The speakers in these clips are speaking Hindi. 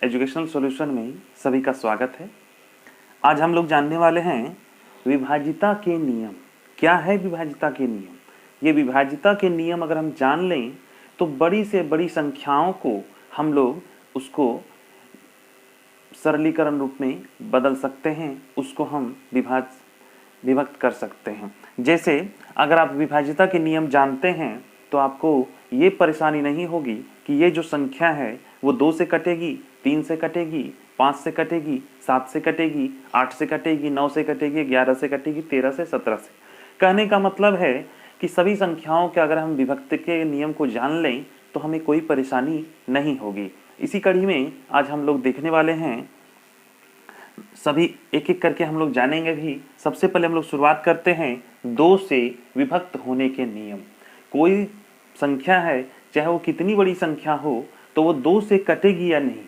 एजुकेशनल सॉल्यूशन में सभी का स्वागत है। आज हम लोग जानने वाले हैं विभाज्यता के नियम। क्या है विभाज्यता के नियम? ये विभाज्यता के नियम अगर हम जान लें तो बड़ी से बड़ी संख्याओं को हम लोग उसको सरलीकरण रूप में बदल सकते हैं, उसको हम विभक्त कर सकते हैं। जैसे अगर आप विभाज्यता के नियम जानते हैं तो आपको ये परेशानी नहीं होगी कि ये जो संख्या है वो 2 से कटेगी, 3 से कटेगी, 5 से कटेगी, 7 से कटेगी, 8 से कटेगी, 9 से कटेगी, 11 से कटेगी, 13 से, 17 से। कहने का मतलब है कि सभी संख्याओं के अगर हम विभक्त के नियम को जान लें तो हमें कोई परेशानी नहीं होगी। इसी कड़ी में आज हम लोग देखने वाले हैं, सभी एक एक करके हम लोग जानेंगे भी। सबसे पहले हम लोग शुरुआत करते हैं 2 से विभक्त होने के नियम। कोई संख्या है, चाहे वो कितनी बड़ी संख्या हो, तो वो 2 से कटेगी या नहीं,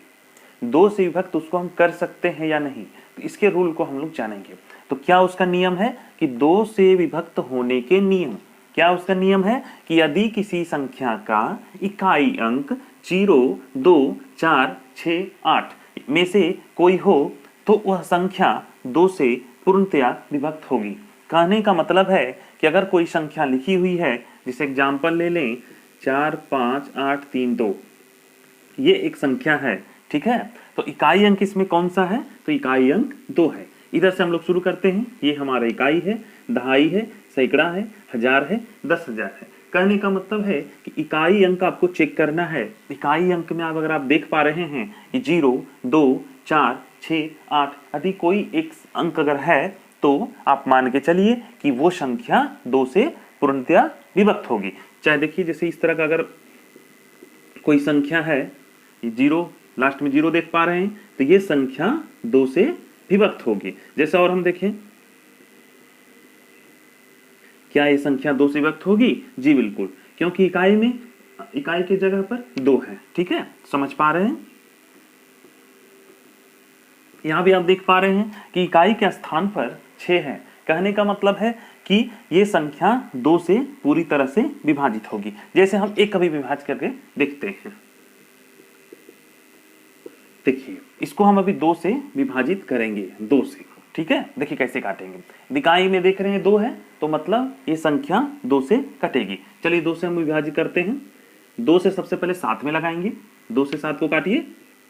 2 से विभक्त उसको हम कर सकते हैं या नहीं, तो इसके रूल को हम लोग जानेंगे। तो क्या उसका नियम है कि 2 से विभक्त होने के नियम, क्या उसका नियम है कि यदि किसी संख्या का इकाई अंक 0, 2, 4, 6, 8 में से कोई हो तो वह संख्या 2 से पूर्णतया विभक्त होगी। कहने का मतलब है कि अगर कोई संख्या लिखी हुई है, जैसे एग्जाम्पल ले लें 4, 5, 8, 3, 2, ये एक संख्या है, ठीक है। तो इकाई अंक इसमें कौन सा है? तो इकाई अंक 2 है। इधर से हम लोग शुरू करते हैं। ये हमारा इकाई है, दहाई है, सैकड़ा है, हजार है, 10,000 है। कहने का मतलब है कि इकाई अंक आपको चेक करना है। इकाई अंक में आप अगर आप देख पा रहे हैं कि 0, 2, 4, 6, 8 आदि कोई एक अंक अगर है तो आप मान के चलिए कि वो संख्या 2 से पूर्णतया विभक्त होगी। चाहे देखिए जैसे इस तरह का अगर कोई संख्या है, 0 लास्ट में 0 देख पा रहे हैं, तो ये संख्या 2 से विभक्त होगी। जैसे और हम देखें, क्या ये संख्या 2 से विभक्त होगी? जी बिल्कुल, क्योंकि इकाई की जगह पर 2 है, ठीक है। समझ पा रहे हैं? यहां भी आप देख पा रहे हैं कि इकाई के स्थान पर 6 है। कहने का मतलब है कि ये संख्या 2 से पूरी तरह से विभाजित होगी। जैसे हम एक कभी विभाजित करके देखते हैं। देखिए इसको हम अभी 2 से विभाजित करेंगे, 2 से, ठीक है। देखिए कैसे काटेंगे। इकाई में देख रहे हैं 2 है, तो मतलब ये संख्या 2 से कटेगी। चलिए 2 से हम विभाजित करते हैं। 2 से सबसे पहले 7 में लगाएंगे। 2 से 7 को काटिए,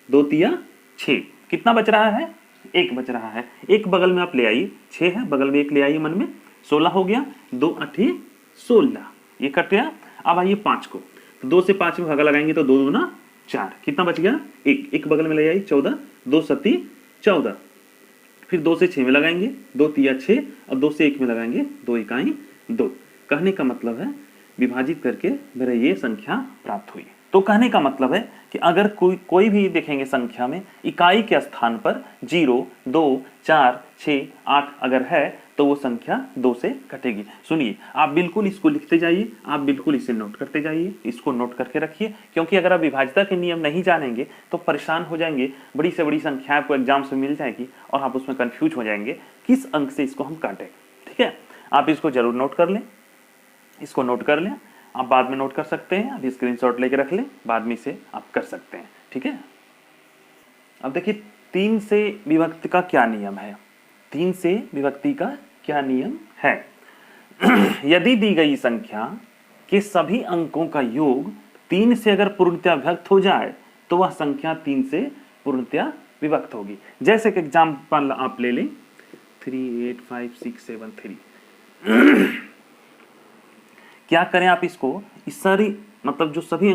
2 तिया 6। कितना बच रहा है? 1 बच रहा है। एक बगल में आप ले आइए, 6 है, बगल में 1 ले आइए, मन में 16 हो गया। 2 8 16, ये कट गया। अब आइए 5 को, तो 2 से 5 में भागा लगाएंगे तो 2 दूना 4, कितना बच गया? 1। एक बगल में ले आइए, 14, 2 7 14। फिर 2 से 6 में लगाएंगे, 2 तिया 6, और 2 से 1 में लगाएंगे, 2 इकाई 2। कहने का मतलब है विभाजित करके मेरा ये संख्या प्राप्त हुई। तो कहने का मतलब है कि अगर कोई भी देखेंगे संख्या में इकाई के स्थान पर 0, 2, 4, 6, 8 अगर है तो वो संख्या 2 से कटेगी। सुनिए, आप बिल्कुल इसको लिखते जाइए, आप बिल्कुल इसे नोट करते जाइए, इसको नोट करके रखिए, क्योंकि अगर आप विभाज्यता के नियम नहीं जानेंगे तो परेशान हो जाएंगे। बड़ी से बड़ी संख्या आपको एग्जाम में मिल जाएगी और आप उसमें कंफ्यूज हो जाएंगे किस अंक से इसको हम काटें, ठीक है। आप इसको जरूर नोट कर लें, इसको नोट कर लें। आप बाद में नोट कर सकते हैं, आप स्क्रीनशॉट लेके रख लें, बाद में इसे आप कर सकते हैं, ठीक है। अब देखिए 3 से विभक्ति का क्या नियम है। 3 से विभक्ति का क्या नियम है? यदि दी गई संख्या के सभी अंकों का योग 3 से अगर पूर्णतया विभक्त हो जाए तो वह संख्या 3 से पूर्णतया विभक्त होगी। जैसे कि एग्जाम्पल आप ले लें 3 8 5 6 7 3। क्या करें आप इसको, इस सारी मतलब जो सभी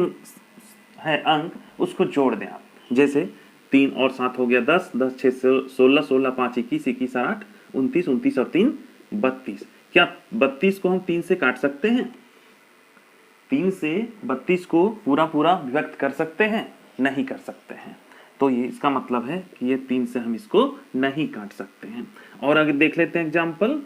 है अंक उसको जोड़ दें आप। जैसे 3 और 7 हो गया 10, 10 6 16, 16 5 21, 21 8 29, 29 और 3 32। क्या 32 को हम 3 से काट सकते हैं? 3 से 32 को पूरा पूरा विभक्त कर सकते हैं? नहीं कर सकते हैं। तो ये इसका मतलब है कि ये 3 से हम इसको नहीं काट सकते हैं। और अगर देख लेते हैं एग्जाम्पल,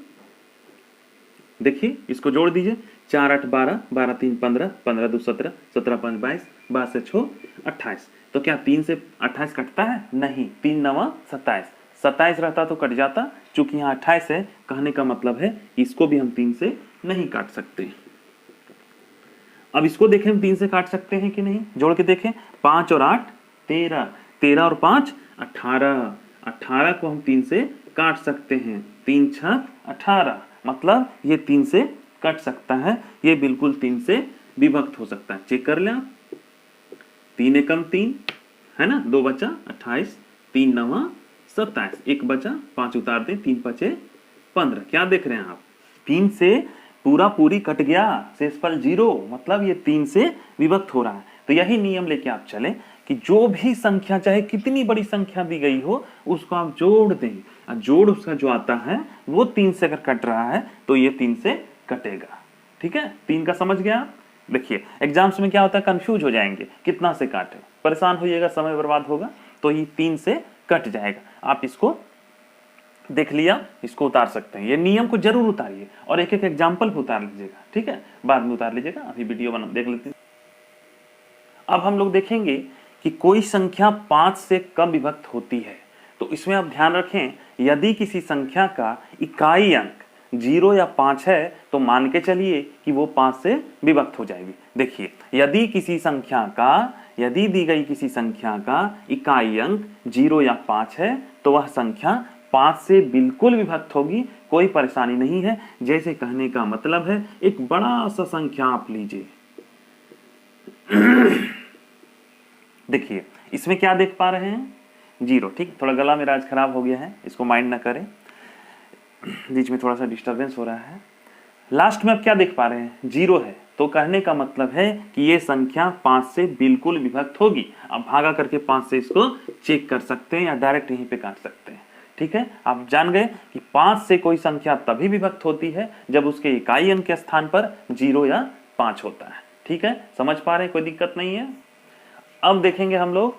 देखिए इसको जोड़ दीजिए। 4 8 12, 12 3 15, 15 2 17, 17 5 22, 22 से 6 28। तो क्या 3 से 28 कटता है? नहीं। 3 9 27, 27 रहता तो कट जाता, चूंकि यहाँ 28 है। कहने का मतलब है इसको भी हम 3 से नहीं काट सकते। अब इसको देखें हम 3 से काट सकते हैं कि नहीं, जोड़ के देखें। 5 और 8 13, 13 और 5 18, 18 को हम 3 से काट सकते हैं, 3 छक 18, मतलब ये 3 से कट सकता है, ये बिल्कुल 3 से विभक्त हो सकता है। चेक कर लें आप, 3 एकम 3 है ना, 2 बचा 28, 3 नवा 27, 1 बचा 5 उतार दें, 3 पचे 15। क्या देख रहे हैं आप, 3 से पूरी कट गया, शेषफल 0, मतलब ये 3 से विभक्त हो रहा है। तो यही नियम लेके आप चले कि जो भी संख्या चाहे कितनी बड़ी संख्या दी गई हो उसको आप जोड़ दें, जोड़ उसका जो आता है वो 3 से अगर कट रहा है तो ये 3 से कटेगा। ठीक है, 3 का समझ गया आप। देखिए एग्जाम्स में क्या होता है, कंफ्यूज हो जाएंगे, कितना से काटे, परेशान होइएगा, समय बर्बाद होगा, तो ये 3 से कट जाएगा। आप इसको देख लिया, इसको उतार सकते हैं, ये नियम को जरूर उतारिए और एक एक एग्जाम्पल पे उतार लीजिएगा। ठीक है, बाद में उतार लीजिएगा, अभी वीडियो बना देख लेते हैं। अब हम लोग देखेंगे कि कोई संख्या 5 से कम विभक्त होती है, तो इसमें आप ध्यान रखें, यदि किसी संख्या का इकाई अंक 0 या 5 है तो मान के चलिए कि वो 5 से विभक्त हो जाएगी। देखिए, यदि दी गई किसी संख्या का इकाई अंक 0 या 5 है तो वह संख्या 5 से बिल्कुल विभक्त होगी, कोई परेशानी नहीं है। जैसे कहने का मतलब है, एक बड़ा सा संख्या आप लीजिए, देखिए इसमें क्या देख पा रहे हैं, 0। ठीक, थोड़ा गला मेरा आज खराब हो गया है, इसको माइंड ना करें, बीच में थोड़ा सा डिस्टरबेंस हो रहा है। लास्ट में आप क्या देख पा रहे हैं, 0 है, तो कहने का मतलब है कि ये संख्या 5 से बिल्कुल विभक्त होगी। आप भागा करके 5 से इसको चेक कर सकते हैं या डायरेक्ट यहीं पे काट सकते हैं। ठीक है, आप जान गए कि 5 से कोई संख्या तभी विभक्त होती है जब उसके इकाई अंक के स्थान पर 0 या 5 होता है। ठीक है, समझ पा रहे हैं, कोई दिक्कत नहीं है। अब देखेंगे हम लोग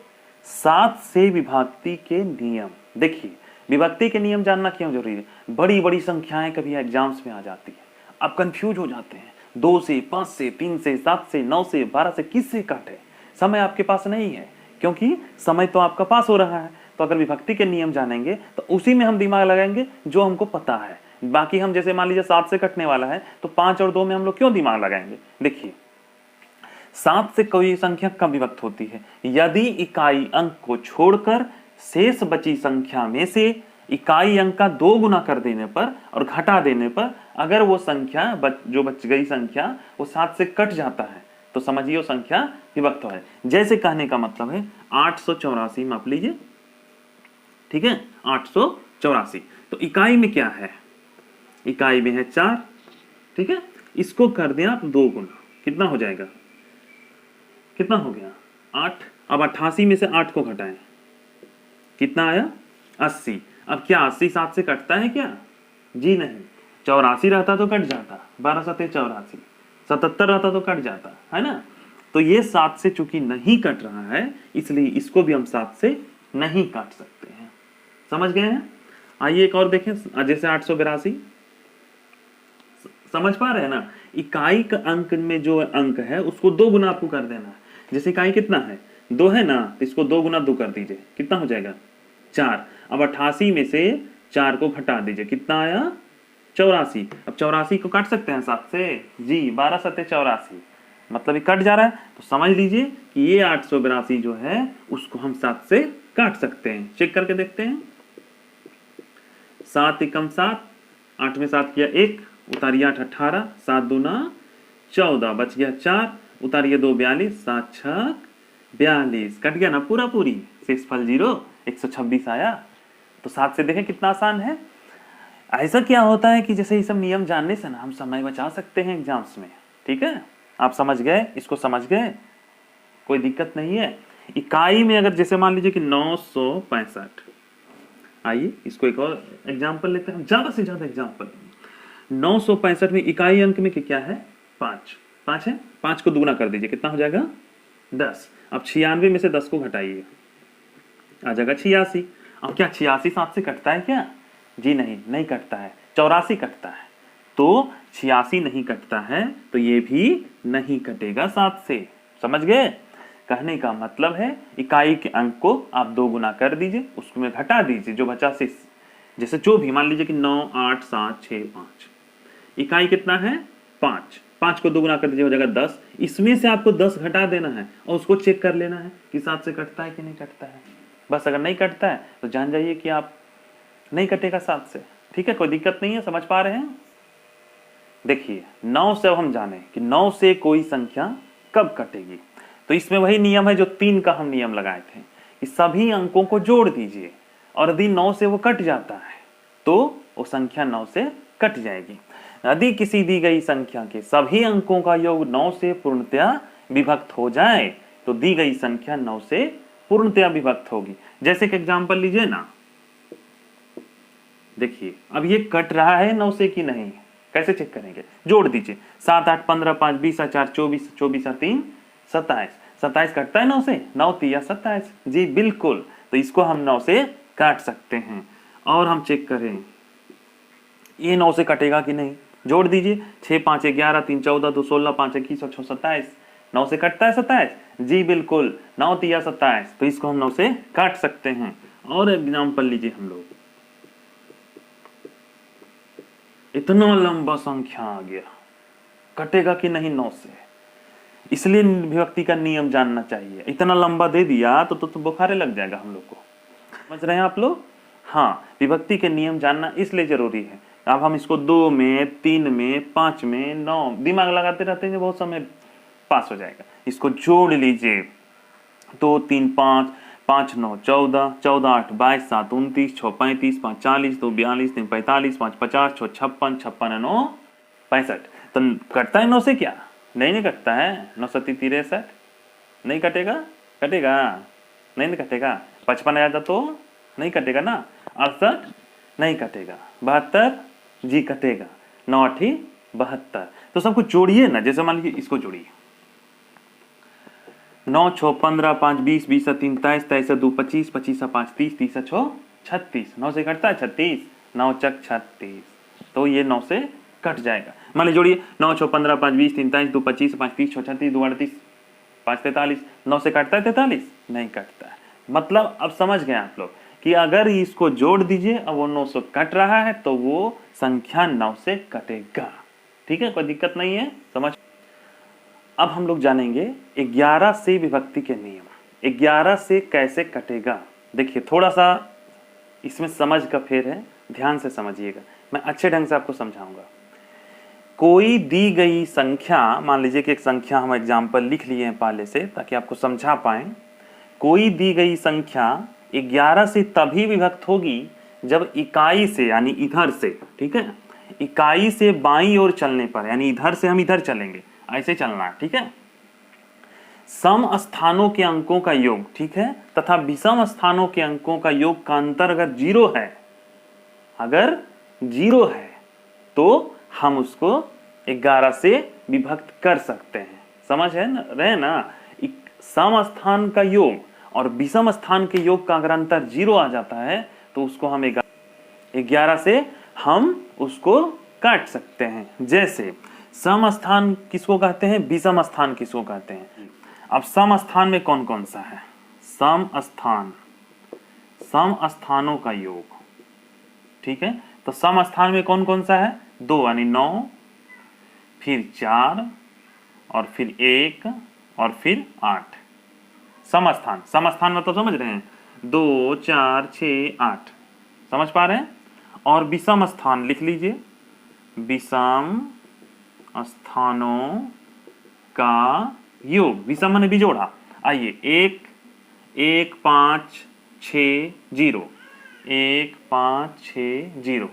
7 से विभक्ति के नियम। देखिए, विभक्ति के नियम जानना क्यों जरूरी है, बड़ी बड़ी संख्याएं कभी एग्जाम्स में आ जाती है, आप कंफ्यूज हो जाते हैं, 2 से 5 से 3 से 7 से 9 से 12 से किससे काटे, समय आपके पास नहीं है, क्योंकि समय तो आपका पास हो रहा है। तो अगर विभक्ति के नियम जानेंगे तो उसी में हम दिमाग लगाएंगे जो हमको पता है। बाकी हम जैसे मान लीजिए 7 से कटने वाला है तो 5 और 2 में हम लोग क्यों दिमाग लगाएंगे। देखिए, 7 से कोई संख्या कम विभक्त होती है यदि इकाई अंक को छोड़कर शेष बची संख्या में से इकाई अंक का 2 गुना कर देने पर और घटा देने पर अगर वो संख्या जो बच गई संख्या वो 7 से कट जाता है तो समझिए वो संख्या विभक्त है। जैसे कहने का मतलब है 884 माप लीजिए, ठीक है, 884, तो इकाई में क्या है, इकाई में है 4। ठीक है, इसको कर दें आप 2 गुना, कितना हो जाएगा, कितना हो गया 8। अब 88 में से 8 को घटाएं, कितना आया 80। अब क्या 80 7 से कटता है क्या, जी नहीं, 84 रहता तो कट जाता, 12 7 84, 77 रहता तो कट जाता है ना। तो ये 7 से चूंकि नहीं कट रहा है इसलिए इसको भी हम 7 से नहीं काट सकते हैं। समझ गए हैं। आइए एक और देखें, जैसे 882, समझ पा रहे हैं ना, इकाई का अंक में जो अंक है उसको 2 गुना आपको कर देना है। जैसे इकाई कितना है 2 है ना, तो इसको 2 गुना 2 कर दीजिए, कितना हो जाएगा 4। अब 88 में से 4 को घटा दीजिए, कितना आया 84। अब 84 को काट सकते हैं 7 से, जी 12 7 84, मतलब ये कट जा रहा है। तो समझ लीजिए कि ये 882 जो है उसको हम 7 से काट सकते हैं। चेक करके देखते हैं, 7 एकम 7, 8 में 7 किया 1, उतारिए 8 18, 7 दूना 14, बच गया 4, उतारिए 2 42, 7 6 42, कट गया ना पूरी, शेषफल 0, 126 आया। तो 7 से देखें कितना आसान है। ऐसा क्या होता है कि जैसे ये सब नियम जानने से ना हम समय बचा सकते हैं एग्जाम्स में। ठीक है, आप समझ गए, इसको समझ गए, कोई दिक्कत नहीं है। इकाई में अगर जैसे मान लीजिए कि 965, आइए इसको एक और एग्जाम्पल लेते हैं, ज्यादा से ज्यादा एग्जाम्पल। 965 में इकाई अंक में क्या है 5 है, 5 को दुगुना कर दीजिए, कितना हो जाएगा 10। अब 96 में से 10 को घटाइए, आ जाएगा 86। अब क्या 86 7 से कटता है क्या, जी नहीं कटता है, 84 कटता है। तो 86 नहीं कटता है तो ये भी नहीं कटेगा 7 से। समझ गए, कहने का मतलब है इकाई के अंक को आप 2 गुना कर दीजिए, उसमें घटा दीजिए जो बचा से, जैसे जो भी मान लीजिए कि 9 8 7 6 5, इकाई कितना है 5, 5 को 2 गुना कर दीजिए हो जाएगा 10। इसमें से आपको 10 घटा देना है और उसको चेक कर लेना है कि 7 से कटता है कि नहीं कटता है। बस अगर नहीं कटता है तो जान जाइए कि आप नहीं कटेगा 7 से। ठीक है, कोई दिक्कत नहीं है, समझ पा रहे हैं। देखिए 9 से अब हम जाने कि 9 से कोई संख्या कब कटेगी। तो इसमें वही नियम है जो 3 का हम नियम लगाए थे कि सभी अंकों को जोड़ दीजिए और यदि 9 से वो कट जाता है तो वो संख्या 9 से कट जाएगी। यदि किसी दी गई संख्या के सभी अंकों का योग 9 से पूर्णतया विभक्त हो जाए तो दी गई संख्या 9 से पूर्णतया विभक्त होगी। जैसे कि एग्जांपल लीजिए ना, देखिए अब ये कट रहा है 9 से कि नहीं, कैसे चेक करेंगे, जोड़ दीजिए 7 8 15 5 20 4 24 24 3 27 27 कटता है 9 से, 9 3 27। जी बिल्कुल, तो इसको हम 9 से काट सकते हैं। और हम चेक करें ये 9 से कटेगा कि नहीं, जोड़ दीजिए 6 5 11 3 14 2 16 5 21 और 6 27। 9 से कटता है 27, जी बिल्कुल, 9 3 27, तो इसको हम 9 से काट सकते हैं। और एग्जाम्पल लीजिए हम लोग, इतना लंबा संख्या आ गया, कटेगा कि नहीं 9 से, इसलिए विभक्ति का नियम जानना चाहिए। इतना लंबा दे दिया तो बुखारे लग जाएगा हम लोग को, समझ रहे हैं आप लोग। हाँ, विभक्ति के नियम जानना इसलिए जरूरी है। अब हम इसको 2 में 3 में 5 में 9 दिमाग लगाते रहते हैं, बहुत समय पास हो जाएगा। इसको जोड़ लीजिए 2 3 5 5 9 14 14 8 22 7 29 6 35 5 40 2 42 3 45 5 50 6 56 56 9 65। तो कटता है 9 से क्या, नहीं कटता है। 9 7 63, नहीं कटेगा, कटेगा नहीं कटेगा। 55 आया था तो नहीं कटेगा ना। 68 नहीं कटेगा। 72 जी कटेगा। 9 8 72। तो सब कुछ जोड़िए ना, जैसे मान लीजिए इसको जोड़िए 9 6 15 5 20 20 3 23 23 2 25 25 5 30 30 6 36। 9 से कटता है 36, 9 चक 36, तो ये 9 से कट जाएगा। मान लीजिए जोड़िए 9 6 15 5 20 3 23 2 25 5 30 6 36 2 38 5 43। 9 से कटता है 43, नहीं कटता है। मतलब अब समझ गए आप लोग कि अगर इसको जोड़ दीजिए अब वो 9 से कट रहा है तो वो संख्या 9 से कटेगा। ठीक है, कोई दिक्कत नहीं है, समझ। अब हम लोग जानेंगे 11 से विभक्ति के नियम। 11 से कैसे कटेगा, देखिए थोड़ा सा इसमें समझ का फेर है, ध्यान से समझिएगा, मैं अच्छे ढंग से आपको समझाऊंगा। कोई दी गई संख्या, मान लीजिए कि एक संख्या हम एग्जाम्पल लिख लिए हैं पहले से ताकि आपको समझा पाए। कोई दी गई संख्या 11 से तभी विभक्त होगी जब इकाई से, यानी इधर से, ठीक है, इकाई से बाईं ओर चलने पर, यानी इधर से हम इधर चलेंगे, ऐसे चलना है, ठीक है, सम स्थानों के अंकों का योग, ठीक है, तथा विषम स्थानों के अंकों का योग का अंतर अगर 0 है, अगर 0 है तो हम उसको 11 से विभक्त कर सकते हैं। समझ है ना, रहे ना। सम स्थान का योग और विषम स्थान के योग का अगर अंतर 0 आ जाता है तो उसको हम 11 से हम उसको काट सकते हैं। जैसे सम स्थान किसको कहते हैं, विषम स्थान किसको कहते हैं। अब सम स्थान में कौन कौन सा है, सम स्थानों का योग, ठीक है, तो सम स्थान में कौन कौन सा है, 2 यानी 9, फिर 4 और फिर 1 और फिर 8। समस्थान, समस्थान मतलब समझ रहे हैं, 2 4 6 8, समझ पा रहे हैं। और विषम स्थान लिख लीजिए, विषम स्थानों का योग, विषम माने बिजोड़ा। आइए 1 1 5 6 0, 1 5 6 0,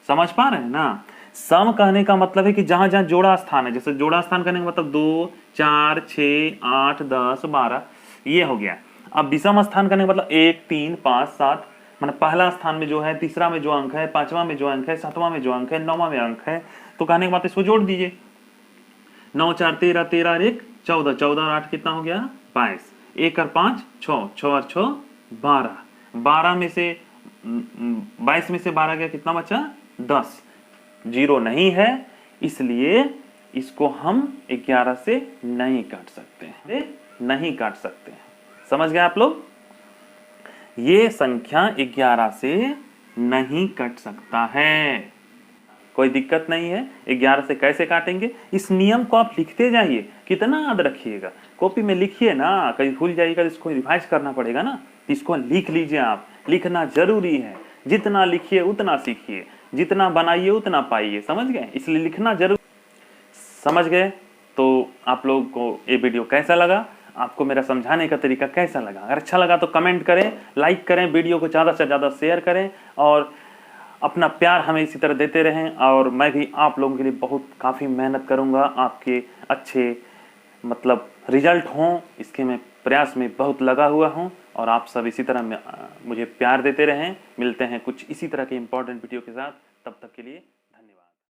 समझ पा रहे हैं ना। सम कहने का मतलब है कि जहां जहां जोड़ा स्थान है, जैसे जोड़ा स्थान कहने का मतलब 2 4 6 8 10 12, ये हो गया। अब विषम स्थान कहने का मतलब 1 3 5 7, मतलब पहला स्थान में जो है, तीसरा में जो अंक है, पांचवा में जो अंक है, सातवां में जो अंक है, नौवां में अंक है, तो कहने के बाद इसको जोड़ दीजिए। 9 4 13 13 और 1 14, 14 और 8 कितना हो गया, 22, 1 और 5 6, 6 और 6 12, 12 में से 22 में से 12 गया, कितना बचा, 10। 0 नहीं है, इसलिए इसको हम 11 से नहीं काट सकते हैं, नहीं काट सकते हैं। समझ गए आप लोग, ये संख्या 11 से नहीं कट सकता है, कोई दिक्कत नहीं है। 11 से कैसे काटेंगे, इस नियम को आप लिखते जाइए, कितना याद रखिएगा, कॉपी में लिखिए ना, कहीं भूल जाइएगा, इसको रिवाइज करना पड़ेगा ना। इसको लिख लीजिए आप, लिखना जरूरी है। जितना लिखिए उतना सीखिए, जितना बनाइए उतना पाइए, समझ गए? इसलिए लिखना जरूर। समझ गए? तो आप लोगों को ये वीडियो कैसा लगा, आपको मेरा समझाने का तरीका कैसा लगा? अगर अच्छा लगा तो कमेंट करें, लाइक करें, वीडियो को ज़्यादा से ज़्यादा शेयर करें और अपना प्यार हमें इसी तरह देते रहें। और मैं भी आप लोगों के लिए बहुत काफ़ी मेहनत करूँगा, आपके अच्छे मतलब रिजल्ट हों, इसके मैं प्रयास में बहुत लगा हुआ हूँ। और आप सब इसी तरह मुझे प्यार देते रहें। मिलते हैं कुछ इसी तरह के इम्पोर्टेंट वीडियो के साथ, तब तक के लिए।